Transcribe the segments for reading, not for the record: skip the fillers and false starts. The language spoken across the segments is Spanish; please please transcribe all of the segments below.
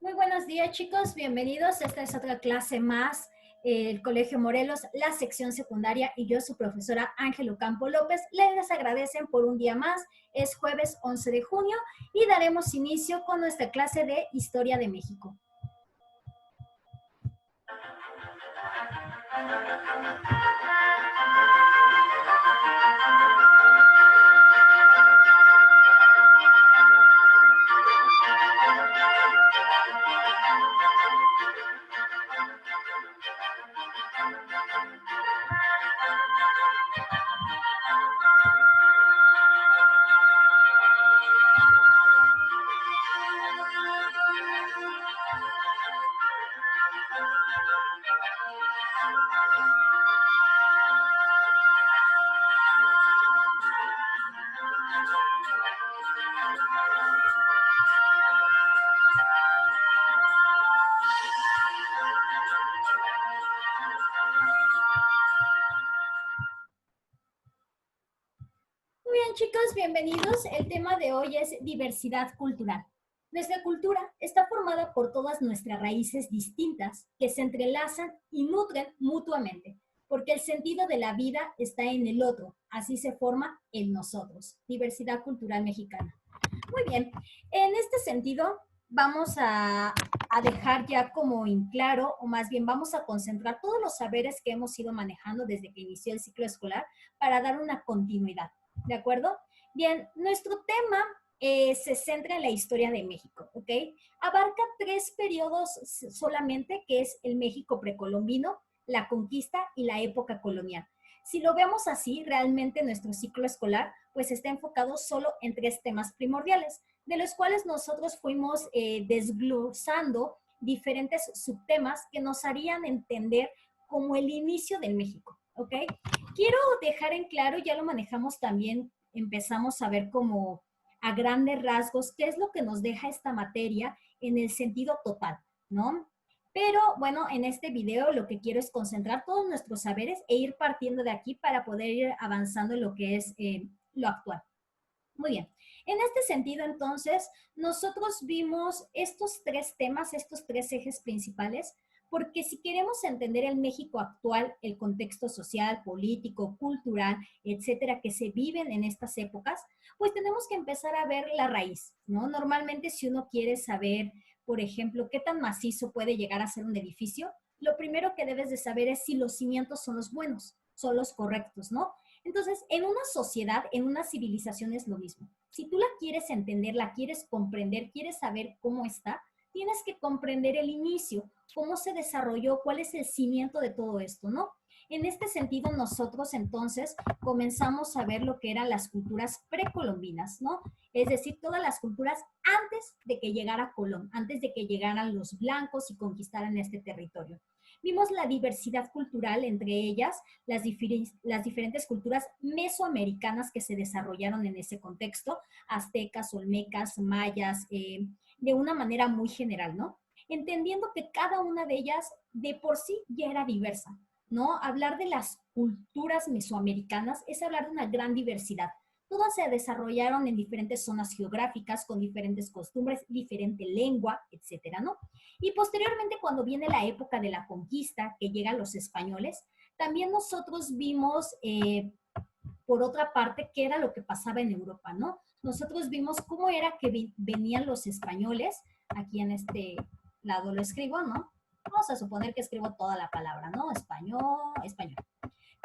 Muy buenos días, chicos. Bienvenidos. Esta es otra clase más. El Colegio Morelos, la sección secundaria y yo, su profesora Ángel Campo López, les agradecen por un día más. Es jueves 11 de junio y daremos inicio con nuestra clase de Historia de México. Muy bien, chicos, bienvenidos. El tema de hoy es diversidad cultural. Nuestra cultura está formada por todas nuestras raíces distintas que se entrelazan y nutren mutuamente, porque el sentido de la vida está en el otro, así se forma en nosotros. Diversidad cultural mexicana. Muy bien, en este sentido vamos a dejar ya como en claro, o más bien vamos a concentrar todos los saberes que hemos ido manejando desde que inició el ciclo escolar para dar una continuidad. ¿De acuerdo? Bien, nuestro tema se centra en la historia de México, ¿ok? Abarca 3 periodos solamente, que es el México precolombino, la conquista y la época colonial. Si lo vemos así, realmente nuestro ciclo escolar pues está enfocado solo en 3 temas primordiales, de los cuales nosotros fuimos desglosando diferentes subtemas que nos harían entender como el inicio del México, ¿ok? Quiero dejar en claro, ya lo manejamos también, empezamos a ver como a grandes rasgos qué es lo que nos deja esta materia en el sentido total, ¿no? Pero bueno, en este video lo que quiero es concentrar todos nuestros saberes e ir partiendo de aquí para poder ir avanzando en lo que es lo actual. Muy bien. En este sentido, entonces, nosotros vimos estos 3 temas, estos 3 ejes principales, porque si queremos entender el México actual, el contexto social, político, cultural, etcétera, que se viven en estas épocas, pues tenemos que empezar a ver la raíz, ¿no? Normalmente, si uno quiere saber, por ejemplo, qué tan macizo puede llegar a ser un edificio, lo primero que debes de saber es si los cimientos son los buenos, son los correctos, ¿no? Entonces, en una sociedad, en una civilización es lo mismo. Si tú la quieres entender, la quieres comprender, quieres saber cómo está, tienes que comprender el inicio, cómo se desarrolló, cuál es el cimiento de todo esto, ¿no? En este sentido, nosotros entonces comenzamos a ver lo que eran las culturas precolombinas, ¿no? Es decir, todas las culturas antes de que llegara Colón, antes de que llegaran los blancos y conquistaran este territorio. Vimos la diversidad cultural, entre ellas las diferentes culturas mesoamericanas que se desarrollaron en ese contexto, aztecas, olmecas, mayas, de una manera muy general, ¿no? Entendiendo que cada una de ellas de por sí ya era diversa, ¿no? Hablar de las culturas mesoamericanas es hablar de una gran diversidad. Todas se desarrollaron en diferentes zonas geográficas, con diferentes costumbres, diferente lengua, etcétera, ¿no? Y posteriormente, cuando viene la época de la conquista, que llegan los españoles, también nosotros vimos, por otra parte, qué era lo que pasaba en Europa, ¿no? Nosotros vimos cómo era que venían los españoles, aquí en este lado lo escribo, ¿no? Vamos a suponer que escribo toda la palabra, ¿no? Español, español.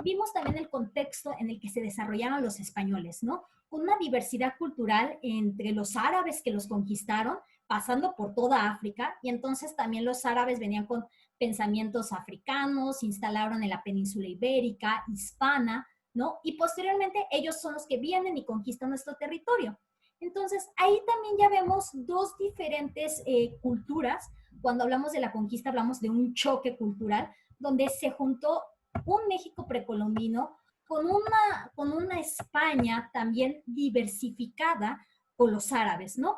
Vimos también el contexto en el que se desarrollaron los españoles, ¿no? Con una diversidad cultural entre los árabes que los conquistaron, pasando por toda África, y entonces también los árabes venían con pensamientos africanos, se instalaron en la península ibérica, hispana, ¿no? Y posteriormente ellos son los que vienen y conquistan nuestro territorio. Entonces, ahí también ya vemos 2 diferentes culturas. Cuando hablamos de la conquista, hablamos de un choque cultural, donde se juntó un México precolombino con una España también diversificada con los árabes, ¿no?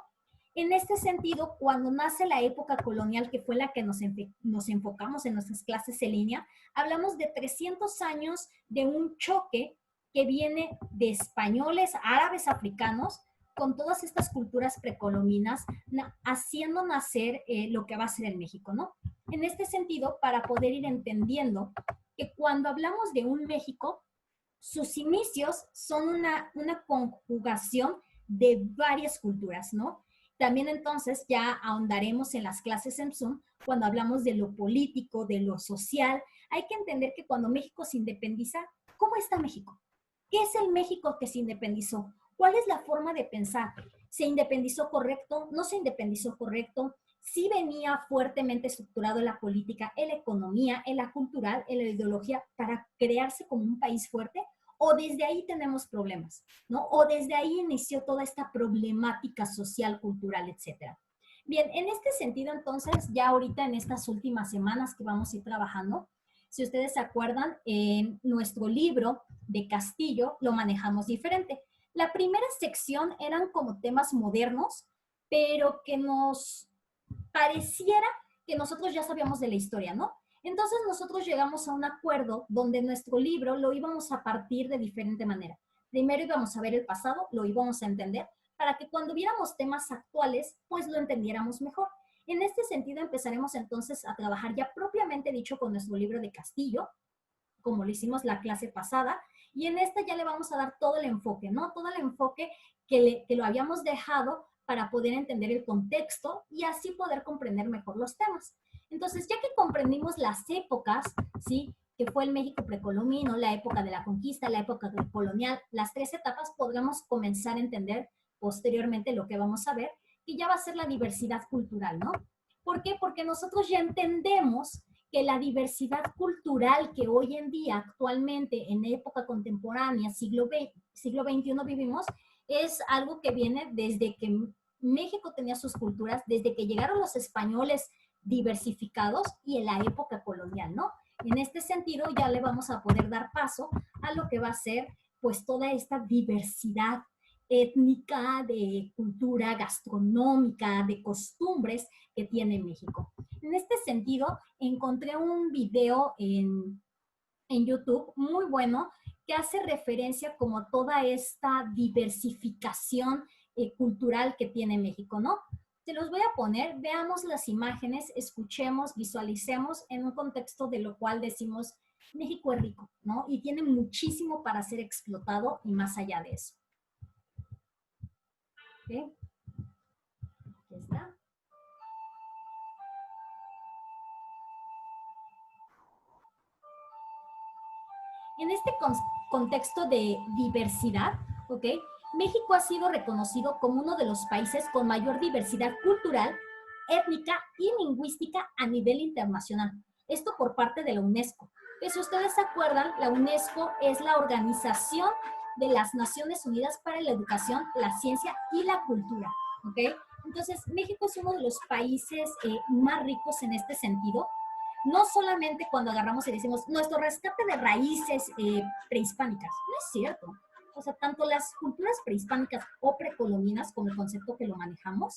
En este sentido, cuando nace la época colonial, que fue la que nos enfocamos en nuestras clases en línea, hablamos de 300 años de un choque que viene de españoles, árabes, africanos, con todas estas culturas precolombinas, haciendo nacer lo que va a ser el México, ¿no? En este sentido, para poder ir entendiendo que cuando hablamos de un México, sus inicios son una conjugación de varias culturas, ¿no? También entonces ya ahondaremos en las clases en Zoom cuando hablamos de lo político, de lo social. Hay que entender que cuando México se independiza, ¿cómo está México? ¿Qué es el México que se independizó? ¿Cuál es la forma de pensar? ¿Se independizó correcto? ¿No se independizó correcto? Sí venía fuertemente estructurado en la política, en la economía, en la cultural, en la ideología para crearse como un país fuerte, o desde ahí tenemos problemas, ¿no? O desde ahí inició toda esta problemática social, cultural, etcétera. Bien, en este sentido, entonces, ya ahorita en estas últimas semanas que vamos a ir trabajando, si ustedes se acuerdan, en nuestro libro de Castillo lo manejamos diferente. La primera sección eran como temas modernos, pero que nos pareciera que nosotros ya sabíamos de la historia, ¿no? Entonces nosotros llegamos a un acuerdo donde nuestro libro lo íbamos a partir de diferente manera. Primero íbamos a ver el pasado, lo íbamos a entender, para que cuando viéramos temas actuales, pues lo entendiéramos mejor. En este sentido empezaremos entonces a trabajar ya propiamente dicho con nuestro libro de Castillo, como lo hicimos la clase pasada, y en esta ya le vamos a dar todo el enfoque, ¿no? Todo el enfoque que lo habíamos dejado para poder entender el contexto y así poder comprender mejor los temas. Entonces, ya que comprendimos las épocas, ¿sí? Que fue el México precolombino, la época de la conquista, la época colonial, las tres etapas, podremos comenzar a entender posteriormente lo que vamos a ver, que ya va a ser la diversidad cultural, ¿no? ¿Por qué? Porque nosotros ya entendemos que la diversidad cultural que hoy en día, actualmente, en época contemporánea, siglo XXI vivimos, es algo que viene desde que México tenía sus culturas, desde que llegaron los españoles diversificados y en la época colonial, ¿no? En este sentido, ya le vamos a poder dar paso a lo que va a ser, pues, toda esta diversidad étnica, de cultura gastronómica, de costumbres que tiene México. En este sentido, encontré un video en YouTube muy bueno que hace referencia como a toda esta diversificación cultural que tiene México, ¿no? Se los voy a poner, veamos las imágenes, escuchemos, visualicemos en un contexto de lo cual decimos México es rico, ¿no? Y tiene muchísimo para ser explotado y más allá de eso. ¿Okay? Aquí está. En este contexto de diversidad, ¿ok? México ha sido reconocido como uno de los países con mayor diversidad cultural, étnica y lingüística a nivel internacional. Esto por parte de la UNESCO. Que si ustedes se acuerdan, la UNESCO es la Organización de las Naciones Unidas para la Educación, la Ciencia y la Cultura, ¿ok? Entonces, México es uno de los países más ricos en este sentido, no solamente cuando agarramos y decimos nuestro rescate de raíces prehispánicas, no es cierto. O sea, tanto las culturas prehispánicas o precolombinas, como el concepto que lo manejamos,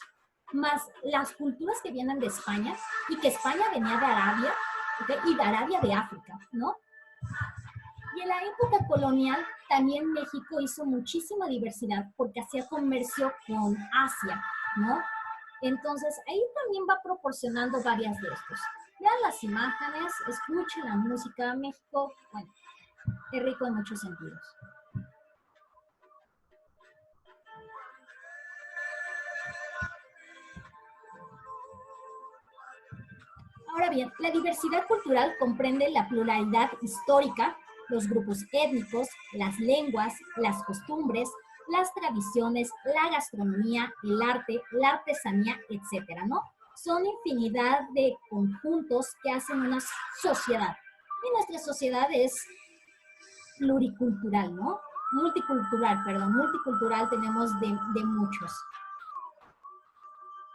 más las culturas que vienen de España y que España venía de Arabia, ¿okay? Y de Arabia de África, ¿no? Y en la época colonial también México hizo muchísima diversidad porque hacía comercio con Asia, ¿no? Entonces, ahí también va proporcionando varias de estos. Vean las imágenes, escuchen la música. México, bueno, es rico en muchos sentidos. Ahora bien, la diversidad cultural comprende la pluralidad histórica, los grupos étnicos, las lenguas, las costumbres, las tradiciones, la gastronomía, el arte, la artesanía, etcétera, ¿no? Son infinidad de conjuntos que hacen una sociedad. Y nuestra sociedad es pluricultural, ¿no? Multicultural, perdón, multicultural tenemos de muchos.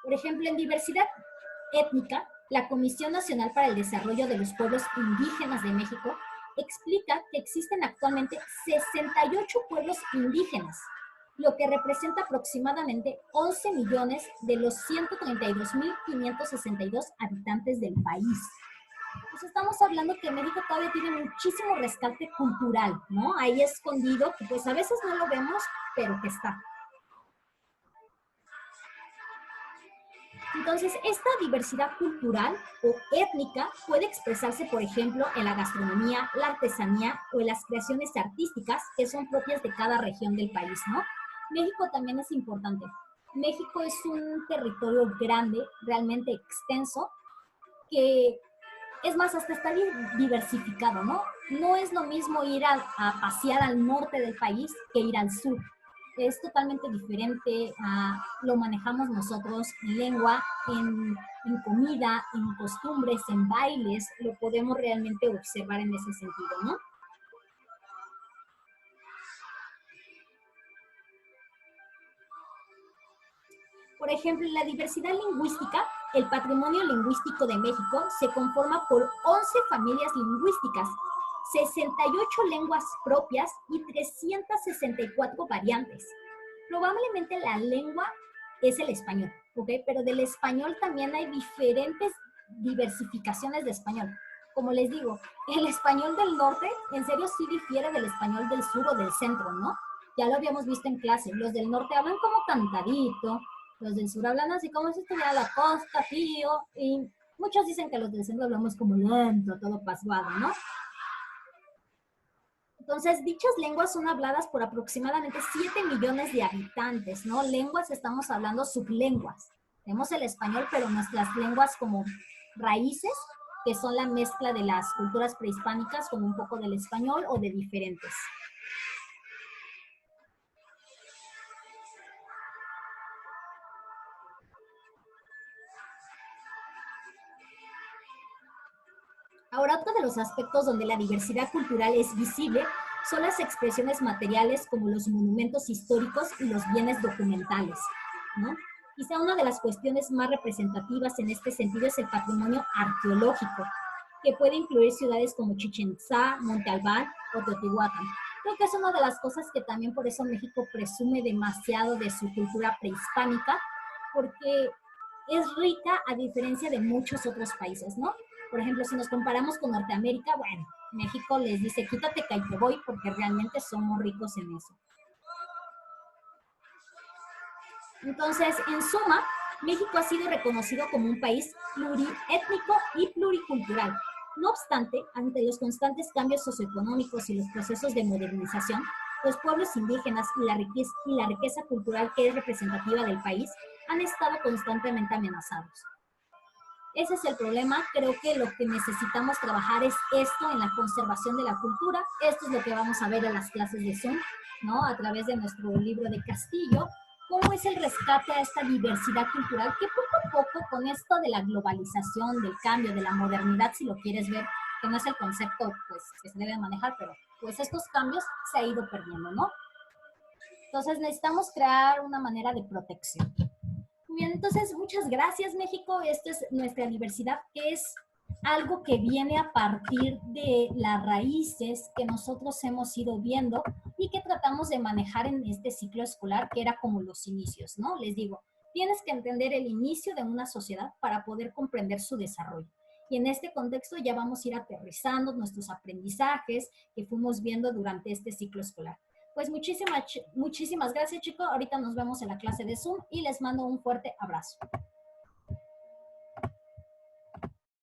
Por ejemplo, en diversidad étnica, la Comisión Nacional para el Desarrollo de los Pueblos Indígenas de México explica que existen actualmente 68 pueblos indígenas, lo que representa aproximadamente 11 millones de los 132.562 habitantes del país. Pues estamos hablando que México todavía tiene muchísimo rescate cultural, ¿no? Ahí escondido, que pues a veces no lo vemos, pero que está. Entonces, esta diversidad cultural o étnica puede expresarse, por ejemplo, en la gastronomía, la artesanía o en las creaciones artísticas que son propias de cada región del país, ¿no? México también es importante. México es un territorio grande, realmente extenso, que es más, hasta está diversificado, ¿no? No es lo mismo ir a pasear al norte del país que ir al sur. Es totalmente diferente, lo manejamos nosotros en lengua, en comida, en costumbres, en bailes, lo podemos realmente observar en ese sentido, ¿no? Por ejemplo, en la diversidad lingüística, el patrimonio lingüístico de México se conforma por 11 familias lingüísticas, 68 lenguas propias y 364 variantes. Probablemente la lengua es el español, ¿ok? Pero del español también hay diferentes diversificaciones de español. Como les digo, el español del norte en serio sí difiere del español del sur o del centro, ¿no? Ya lo habíamos visto en clase. Los del norte hablan como cantadito, los del sur hablan así como si estuviera la costa, tío, y muchos dicen que los del centro hablamos como lento, todo pasguado, ¿no? Entonces, dichas lenguas son habladas por aproximadamente 7 millones de habitantes, ¿no? Lenguas, estamos hablando sublenguas. Tenemos el español, pero nuestras lenguas como raíces, que son la mezcla de las culturas prehispánicas con un poco del español o de diferentes. Ahora, otro de los aspectos donde la diversidad cultural es visible son las expresiones materiales como los monumentos históricos y los bienes documentales, ¿no? Quizá una de las cuestiones más representativas en este sentido es el patrimonio arqueológico, que puede incluir ciudades como Chichén Itzá, Monte Albán o Teotihuacán. Creo que es una de las cosas que también por eso México presume demasiado de su cultura prehispánica, porque es rica a diferencia de muchos otros países, ¿no? Por ejemplo, si nos comparamos con Norteamérica, bueno, México les dice quítate que ahí te voy porque realmente somos ricos en eso. Entonces, en suma, México ha sido reconocido como un país pluriétnico y pluricultural. No obstante, ante los constantes cambios socioeconómicos y los procesos de modernización, los pueblos indígenas y la riqueza cultural que es representativa del país han estado constantemente amenazados. Ese es el problema. Creo que lo que necesitamos trabajar es esto en la conservación de la cultura. Esto es lo que vamos a ver en las clases de Zoom, ¿no? A través de nuestro libro de Castillo. ¿Cómo es el rescate a esta diversidad cultural que poco a poco con esto de la globalización, del cambio, de la modernidad, si lo quieres ver, que no es el concepto pues, que se debe manejar, pero pues estos cambios se ha ido perdiendo, ¿no? Entonces necesitamos crear una manera de protección. Muy bien, entonces muchas gracias México. Esto es nuestra diversidad, que es algo que viene a partir de las raíces que nosotros hemos ido viendo y que tratamos de manejar en este ciclo escolar, que era como los inicios, ¿no? Les digo, tienes que entender el inicio de una sociedad para poder comprender su desarrollo. Y en este contexto ya vamos a ir aterrizando nuestros aprendizajes que fuimos viendo durante este ciclo escolar. Pues muchísimas gracias, chicos. Ahorita nos vemos en la clase de Zoom y les mando un fuerte abrazo.